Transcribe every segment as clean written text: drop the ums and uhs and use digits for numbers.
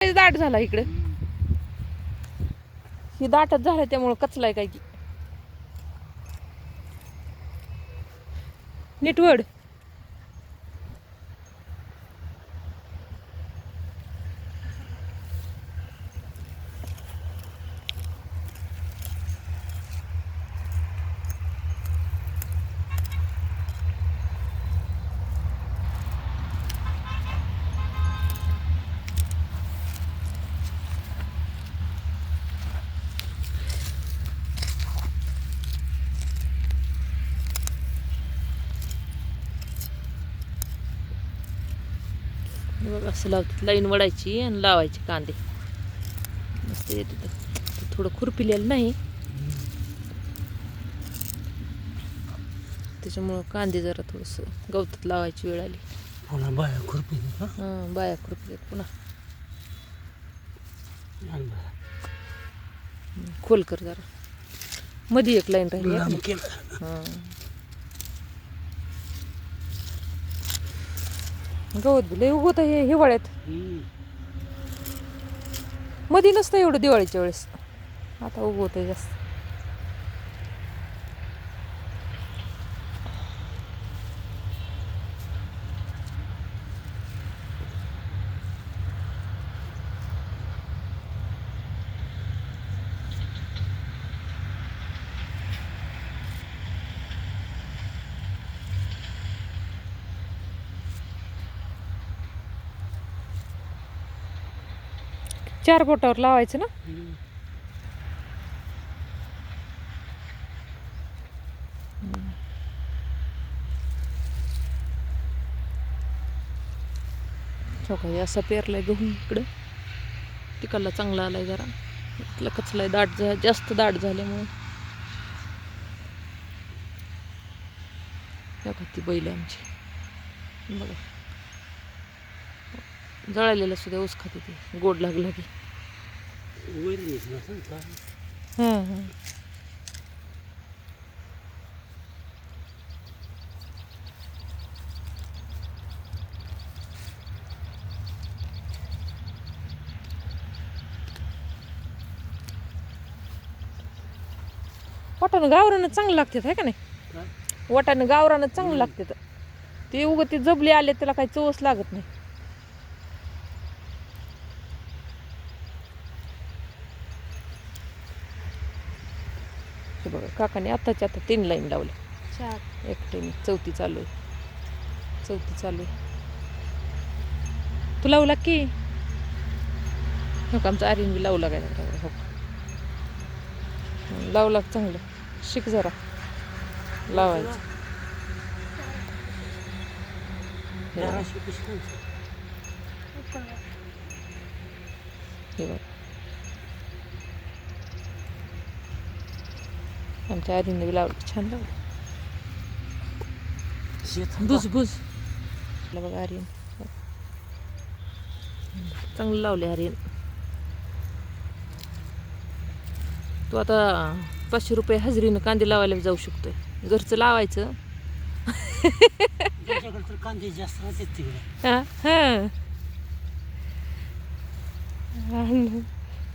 दाट झाला इकडे. ही दाटच झालं त्यामुळं कचलाय काय की. नीटवड बघ असं लावतात. लाईन वडायची आणि लावायचे कांदे. मस्त येत होतं. थोडं खुरपिलेलं नाही त्याच्यामुळं कांदे जरा थोडंसं गवतात लावायची वेळ आली. पुन्हा बाया खुरपी हां बाया खुरपल्यात पुन्हा. खोल कर जरा. मध्ये एक लाईन राहिली. हां गवत बी लय उगवत आहे हिवाळ्यात. मध्ये नसतं एवढं दिवाळीच्या वेळेस. आता उगवत आहे जास्त. चार बोटावर लावायचं ना. काही असा पेरलाय गहू इकडं. तिकडला चांगला आलाय जरा. इथला कचलाय दाट जास्त दाट झाल्यामुळे. बघा ती बैल आमची बघा. जळालेला सुद्धा ऊस खाते ते गोड लागला की. हां हां वाटाणं गावरानं चांगलं लागतात आहे का नाही. वाटाणं गावरानं चांगलं लागतात. ते उगं ते जबले आले त्याला काही चवच लागत नाही. हे बघा काकाने आताच्या आता 3 लाईन लावल्या. एकट्याने चौथी चालू आहे. तू लावला की हो का. आमचा आर्यन बी लावला काय हो लावला चांगलं. शिक जरा लावायचं. हे बघ आमच्या आर्यनने बी लावलं. छान लावलं. भुज बघा आर्यन चांगलं लावले. आर्यन तू आता 500 रुपये हजेरीनं कांदे लावायला जाऊ शकतोय. घरचं लावायचं. कांदे जास्त राहतात तिकडे. हां हां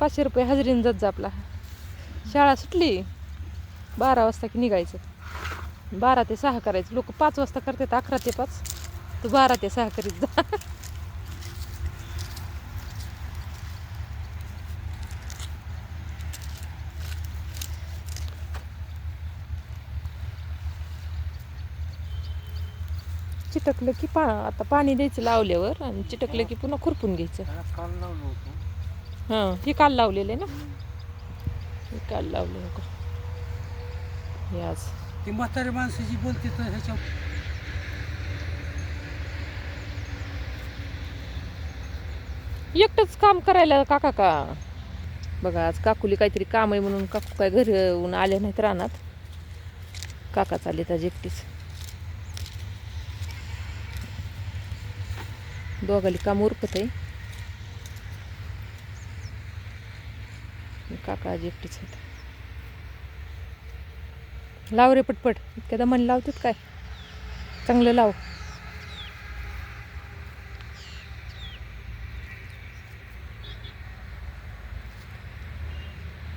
500 रुपये हजेरीनं जात जा. आपला शाळा सुटली 12 वाजता की निघायचं. 12 ते 6 करायचं. लोक 5 वाजता करतात. 11 ते 5 तू 12 ते 6 करीत जा. चिटकलं की आता पाणी द्यायचं लावल्यावर. आणि चिटकलं की पुन्हा खुरपून घ्यायचं. हां हे काल लावलेलं आहे ना. हे काल लावले हो का. हे आज ती म्हातारी माणसाची बोलते तर ह्याच्या एकटंच काम करायला काका का. बघा आज काकूली काहीतरी काम आहे म्हणून काकू काय घरून आले नाहीत रानात. काकाच आले त्याची एकटीच. दोघाली काम उरकत आहे. काका आज एकटीच आहेत. लाव रे पटपट. इतक्या दमाने लावतात काय. चांगलं लाव.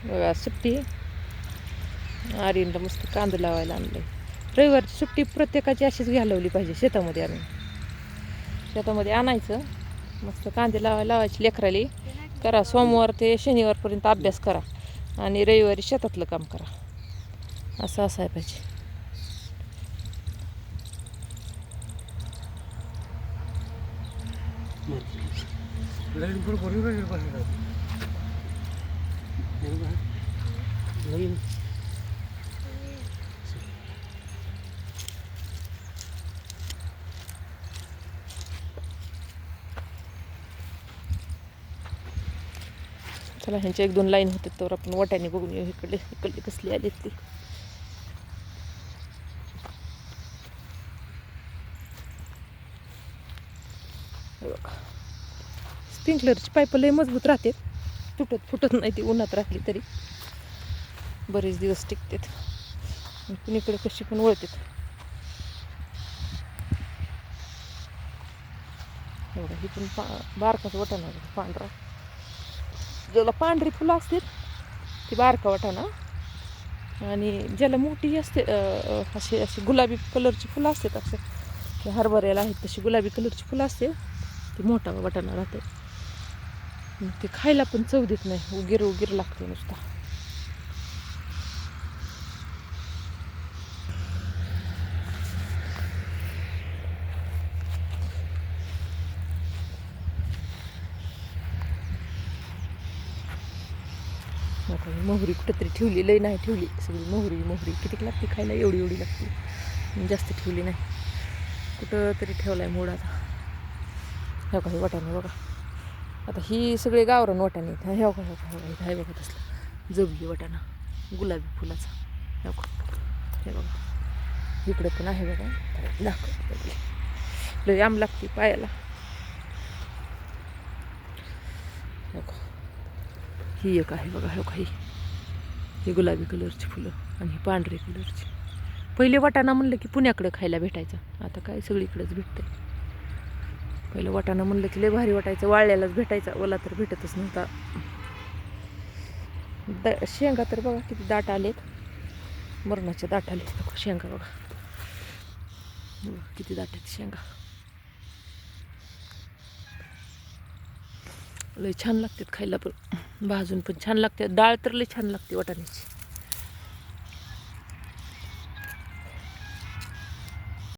बघा सुट्टी आर्यनला मस्त कांदा लावायला आणलंय. रविवारची सुट्टी प्रत्येकाची अशीच घालवली पाहिजे. शेतामध्ये आणून शेतामध्ये आणायचं, मस्त कांदे लावायची लेकराली. करा सोमवार ते शनिवारपर्यंत अभ्यास करा आणि रविवारी शेतातलं काम करा. असं असायला पाहिजे. लाईन बरोबर वेगळी बसणार. लाईन चला ह्यांच्या 1-2 लाईन होते तर आपण वाट्याने बघून येऊ. इकडली कसली आली ती. स्प्रिंकलरची पाईप लय मजबूत राहते, फुटत नाही. ती उन्हात राखली तरी बरेच दिवस टिकतात. कुणीकडे कशी पण वळतात. एवढा ही पण बारकाच वाटाणा पांढरा. ज्याला पांढरी फुलं असतात ती बारका वाटाणा, आणि ज्याला मोठी असते अशी गुलाबी कलरची फुलं असतात, असं हरभऱ्याला आहेत तशी गुलाबी कलरची फुलं असते, ती मोठा वाटाणा राहते. ते खायला पण चव देत नाही, उगीर लागते नुसता. मोहरी कुठंतरी ठेवली, लई नाही ठेवली. सगळी मोहरी किती लागते खायला, एवढी लागते. जास्त ठेवली नाही, कुठं तरी ठेवलाय मूड. आता ह्या काही वाटाणे बघा. आता ही सगळे गावरान वाटाणे आहेत. ह्या का इथं आहे बघा तसलं जबली वाटाणा गुलाबी फुलाचा. हे बघा इकडे पण आहे बघा. दाखव, लई आंब लागते पायाला. ही एक आहे बघा. ही गुलाबी कलरची फुलं आणि ही पांढरी कलरची. पहिले वाटाणा म्हणलं की पुण्याकडे खायला भेटायचं, आता काय सगळीकडेच भेटतंय. पहिलं वाटाणा म्हणलं की लय भारी वाटायचं, वाळल्यालाच भेटायचा, ओला तर भेटतच नव्हता. शेंगा तर बघा किती दाट आलेत, मरणाच्या दाट आलेत. शेंगा बघा किती दाट आहेत शेंगा. लय छान लागतात खायला, पण भाजून पण छान लागते. डाळ तर लय छान लागते वाटाण्याची.